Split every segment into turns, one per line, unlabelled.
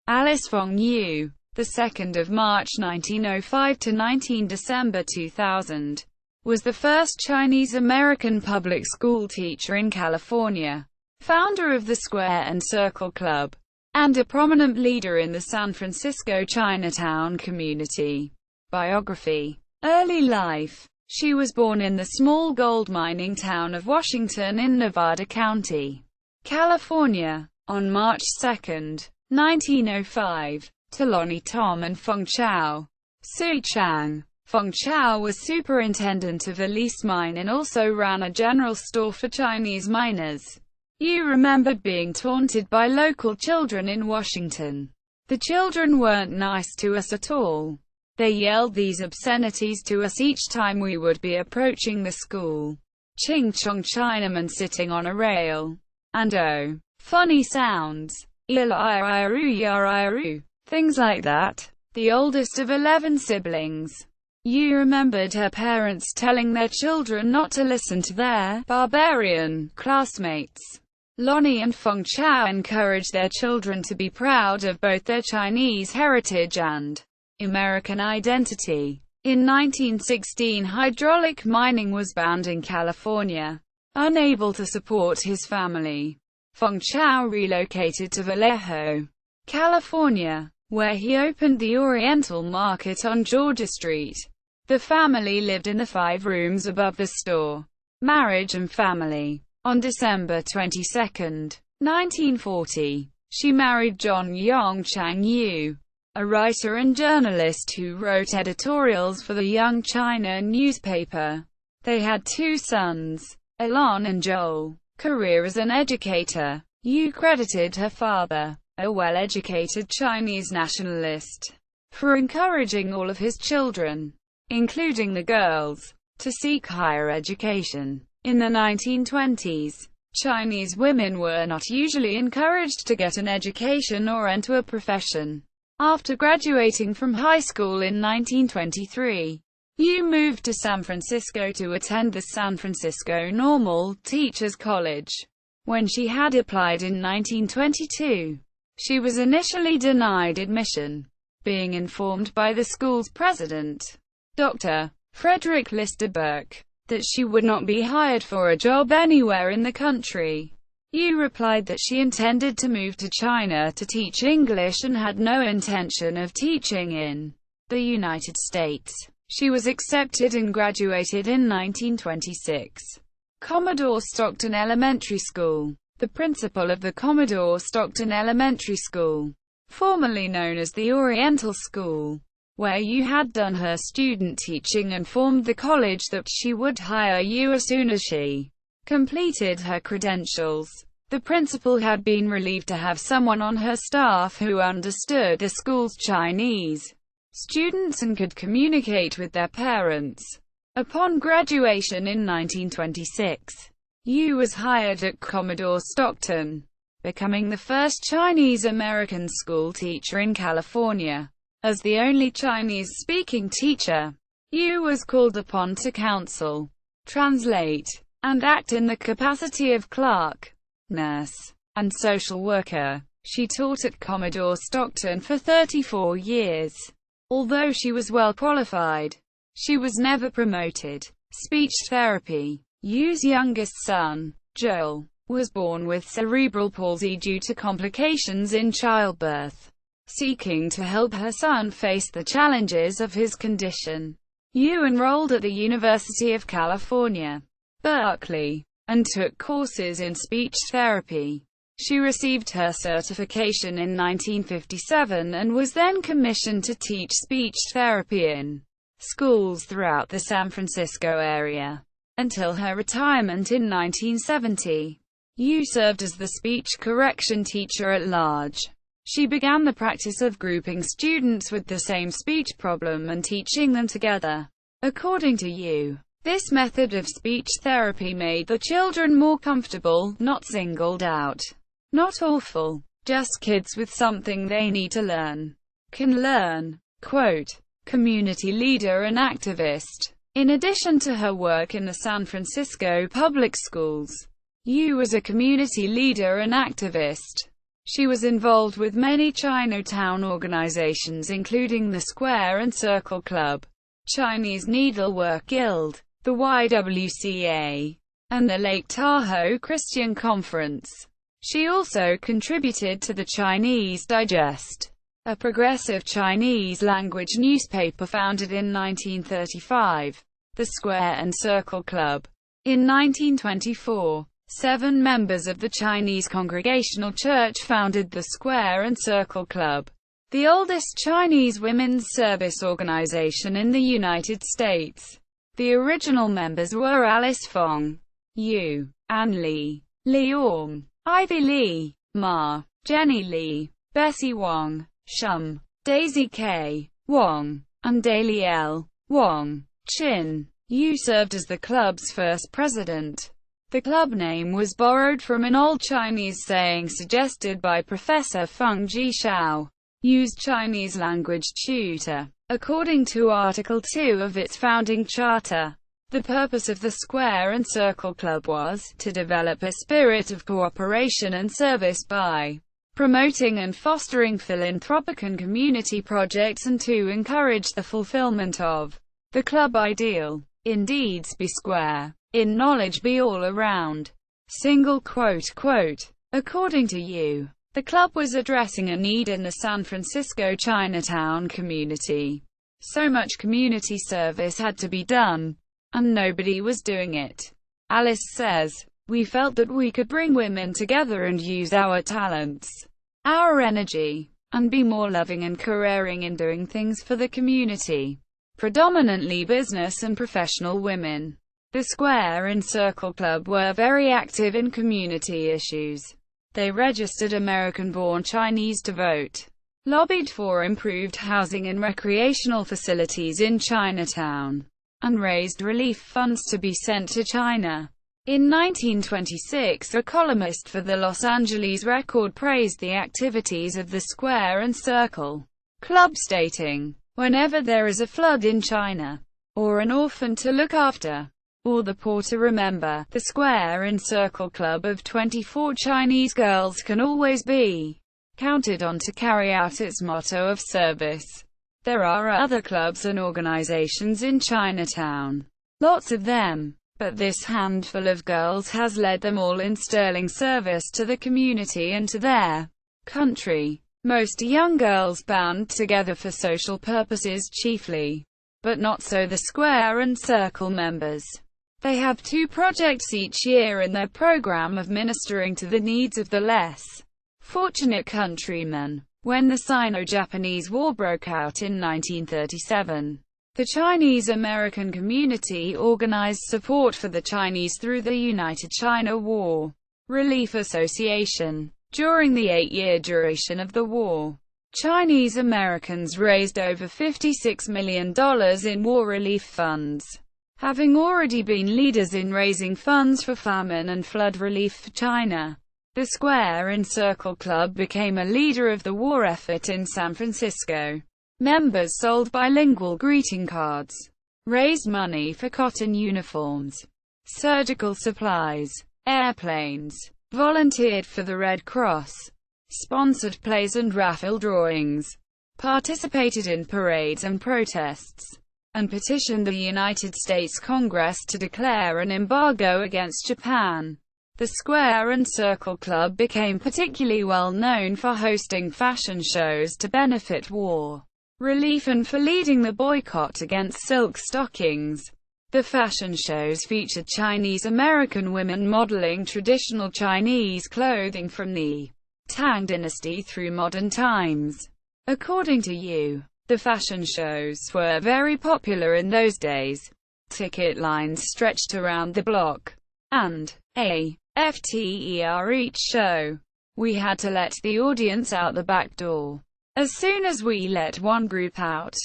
Alice Fong Yu, the 2nd of March 1905 to 19 December 2000, was the first Chinese-American public school teacher in California, founder of the Square and Circle Club, and a prominent leader in the San Francisco Chinatown community. Biography. Early life. She was born in the small gold mining town of Washington in Nevada County, California, on March 2, 1905, to Lonnie Tom and Feng Chao. Sui Chang. Feng Chao was superintendent of a leased mine and also ran a general store for Chinese miners. Yu remembered being taunted by local children in Washington. "The children weren't nice to us at all. They yelled these obscenities to us each time we would be approaching the school. Ching chong Chinaman sitting on a rail. And oh, funny sounds. Things like that." The oldest of 11 siblings, Yu remembered her parents telling their children not to listen to their barbarian classmates. Lonnie and Feng Chao encouraged their children to be proud of both their Chinese heritage and American identity. In 1916, hydraulic mining was banned in California. Unable to support his family, Feng Chao relocated to Vallejo, California, where he opened the Oriental Market on Georgia Street. The family lived in the 5 rooms above the store. Marriage and family. On December 22, 1940, she married John Yong Chang Yu, a writer and journalist who wrote editorials for the Young China newspaper. They had 2 sons, Alon and Joel. Career as an educator. Yu credited her father, a well-educated Chinese nationalist, for encouraging all of his children, including the girls, to seek higher education. In the 1920s, Chinese women were not usually encouraged to get an education or enter a profession. After graduating from high school in 1923, Yu moved to San Francisco to attend the San Francisco Normal Teachers College. When she had applied in 1922, she was initially denied admission, being informed by the school's president, Dr. Frederick Lister Burke, that she would not be hired for a job anywhere in the country. Yu replied that she intended to move to China to teach English and had no intention of teaching in the United States. She was accepted and graduated in 1926. Commodore Stockton Elementary School. The principal of the Commodore Stockton Elementary School, formerly known as the Oriental School, where Yu had done her student teaching, informed the college that she would hire Yu as soon as she completed her credentials. The principal had been relieved to have someone on her staff who understood the school's Chinese students and could communicate with their parents. Upon graduation in 1926, Yu was hired at Commodore Stockton, becoming the first Chinese-American school teacher in California. As the only Chinese-speaking teacher, Yu was called upon to counsel, translate, and act in the capacity of clerk, nurse, and social worker. She taught at Commodore Stockton for 34 years. Although she was well qualified, she was never promoted. Speech therapy. Yu's youngest son, Joel, was born with cerebral palsy due to complications in childbirth. Seeking to help her son face the challenges of his condition, Yu enrolled at the University of California, Berkeley, and took courses in speech therapy. She received her certification in 1957 and was then commissioned to teach speech therapy in schools throughout the San Francisco area. Until her retirement in 1970, Yu served as the speech correction teacher at large. She began the practice of grouping students with the same speech problem and teaching them together. According to Yu, this method of speech therapy made the children more comfortable, not singled out. Not awful, just kids with something they need to learn. Can learn. Quote, community leader and activist. In addition to her work in the San Francisco public schools, Yu was a community leader and activist. She was involved with many Chinatown organizations including the Square and Circle Club, Chinese Needlework Guild, the YWCA, and the Lake Tahoe Christian Conference. She also contributed to the Chinese Digest, a progressive Chinese-language newspaper founded in 1935, the Square and Circle Club. In 1924, 7 members of the Chinese Congregational Church founded the Square and Circle Club, the oldest Chinese women's service organization in the United States. The original members were Alice Fong Yu, Ann Lee, Lee Orm, Ivy Lee, Ma, Jenny Lee, Bessie Wong, Shum, Daisy K. Wong, and Daly L. Wong. Chin Yu served as the club's first president. The club name was borrowed from an old Chinese saying suggested by Professor Feng Yu, Yu's Chinese language tutor. According to Article 2 of its founding charter, the purpose of the Square and Circle Club was to develop a spirit of cooperation and service by promoting and fostering philanthropic and community projects and to encourage the fulfillment of the club ideal. In deeds be square, in knowledge be all around. Single quote, quote. According to Yu, the club was addressing a need in the San Francisco Chinatown community. So much community service had to be done, and nobody was doing it. Alice says, "We felt that we could bring women together and use our talents, our energy, and be more loving and caring in doing things for the community." Predominantly business and professional women, the Square and Circle Club were very active in community issues. They registered American-born Chinese to vote, lobbied for improved housing and recreational facilities in Chinatown, and raised relief funds to be sent to China. In 1926, a columnist for the Los Angeles Record praised the activities of the Square and Circle Club, stating, "Whenever there is a flood in China, or an orphan to look after, or the poor to remember, the Square and Circle Club of 24 Chinese girls can always be counted on to carry out its motto of service." There are other clubs and organizations in Chinatown, lots of them, but this handful of girls has led them all in sterling service to the community and to their country. Most young girls band together for social purposes chiefly, but not so the Square and Circle members. They have 2 projects each year in their program of ministering to the needs of the less fortunate countrymen. When the Sino-Japanese War broke out in 1937, the Chinese American community organized support for the Chinese through the United China War Relief Association. During the 8-year duration of the war, Chinese Americans raised over $56 million in war relief funds, having already been leaders in raising funds for famine and flood relief for China. The Square and Circle Club became a leader of the war effort in San Francisco. Members sold bilingual greeting cards, raised money for cotton uniforms, surgical supplies, airplanes, volunteered for the Red Cross, sponsored plays and raffle drawings, participated in parades and protests, and petitioned the United States Congress to declare an embargo against Japan. The Square and Circle Club became particularly well known for hosting fashion shows to benefit war relief and for leading the boycott against silk stockings. The fashion shows featured Chinese American women modeling traditional Chinese clothing from the Tang Dynasty through modern times. According to Yu, the fashion shows were very popular in those days. Ticket lines stretched around the block, and after each show, we had to let the audience out the back door. As soon as we let one group out,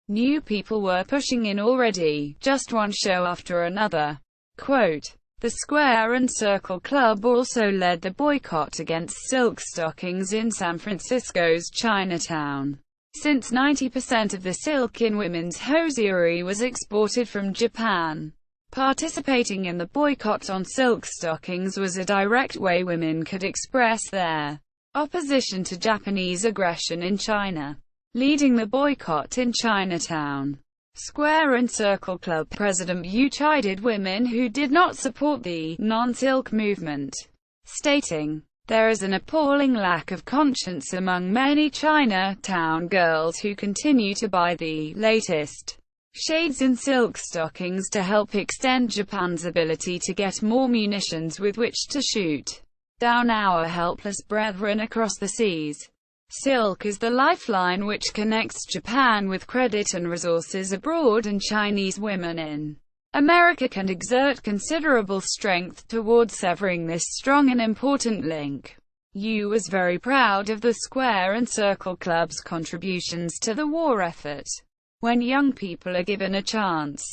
new people were pushing in already, just one show after another. Quote, the Square and Circle Club also led the boycott against silk stockings in San Francisco's Chinatown. Since 90% of the silk in women's hosiery was exported from Japan, participating in the boycott on silk stockings was a direct way women could express their opposition to Japanese aggression in China, leading the boycott in Chinatown. Square and Circle Club President Yu chided women who did not support the non-silk movement, stating, "There is an appalling lack of conscience among many Chinatown girls who continue to buy the latest shades in silk stockings to help extend Japan's ability to get more munitions with which to shoot down our helpless brethren across the seas." Silk is the lifeline which connects Japan with credit and resources abroad, and Chinese women in America can exert considerable strength towards severing this strong and important link. Yu was very proud of the Square and Circle Club's contributions to the war effort. When young people are given a chance,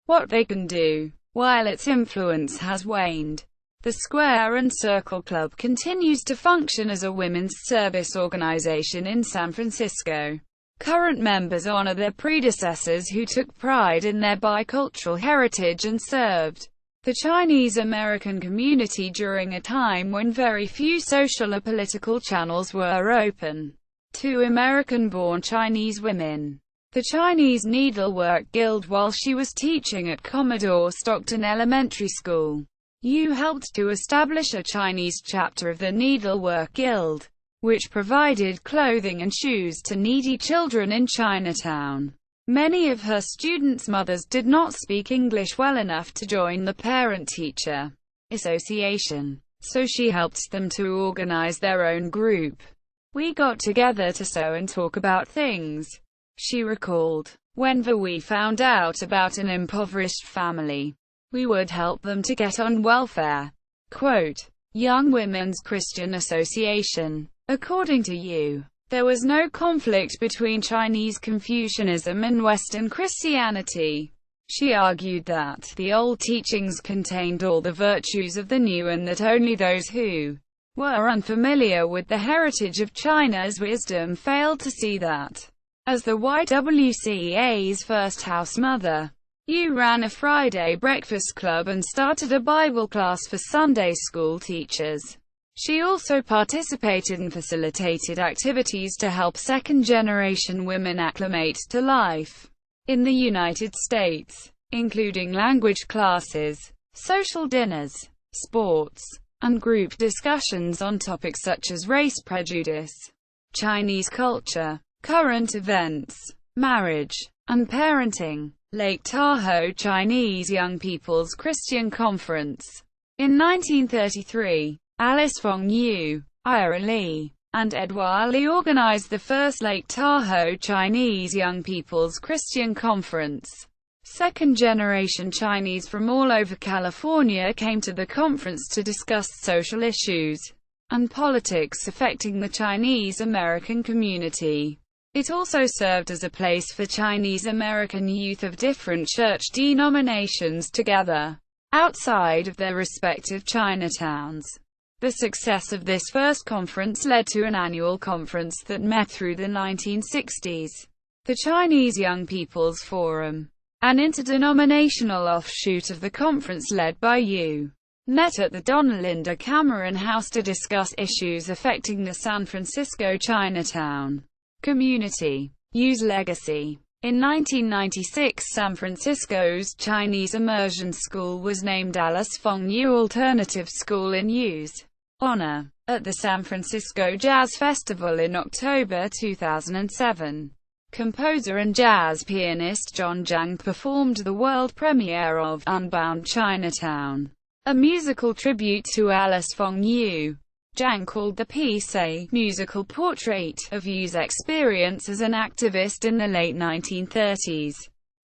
what they can do, while its influence has waned. The Square and Circle Club continues to function as a women's service organization in San Francisco. Current members honor their predecessors who took pride in their bicultural heritage and served the Chinese American community during a time when very few social or political channels were open to American-born Chinese women. The Chinese Needlework Guild. While she was teaching at Commodore Stockton Elementary School, Yu helped to establish a Chinese chapter of the Needlework Guild, which provided clothing and shoes to needy children in Chinatown. Many of her students' mothers did not speak English well enough to join the Parent-Teacher Association, so she helped them to organize their own group. "We got together to sew and talk about things," she recalled. "Whenever we found out about an impoverished family, we would help them to get on welfare." Quote, Young Women's Christian Association. According to Yu, there was no conflict between Chinese Confucianism and Western Christianity. She argued that the old teachings contained all the virtues of the new, and that only those who were unfamiliar with the heritage of China's wisdom failed to see that. As the YWCA's first house mother, Yu ran a Friday breakfast club and started a Bible class for Sunday school teachers. She also participated and facilitated activities to help second-generation women acclimate to life in the United States, including language classes, social dinners, sports, and group discussions on topics such as race prejudice, Chinese culture, current events, marriage, and parenting. Lake Tahoe Chinese Young People's Christian Conference. In 1933, Alice Fong Yu, Ira Lee, and Edouard Lee organized the first Lake Tahoe Chinese Young People's Christian Conference. Second-generation Chinese from all over California came to the conference to discuss social issues and politics affecting the Chinese American community. It also served as a place for Chinese American youth of different church denominations to gather outside of their respective Chinatowns. The success of this first conference led to an annual conference that met through the 1960s. The Chinese Young People's Forum, an interdenominational offshoot of the conference led by Yu, met at the Don Linda Cameron House to discuss issues affecting the San Francisco Chinatown community. Yu's legacy. In 1996, San Francisco's Chinese Immersion School was named Alice Fong Yu Alternative School in Yu's honor. At the San Francisco Jazz Festival in October 2007, composer and jazz pianist John Jang performed the world premiere of Unbound Chinatown, a musical tribute to Alice Fong Yu. Jang called the piece a musical portrait of Yu's experience as an activist in the late 1930s.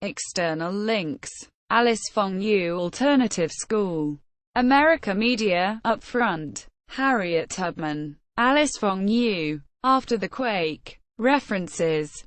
External links. Alice Fong Yu Alternative School. America Media, Upfront. Harriet Tubman. Alice Fong Yu. After the Quake. References.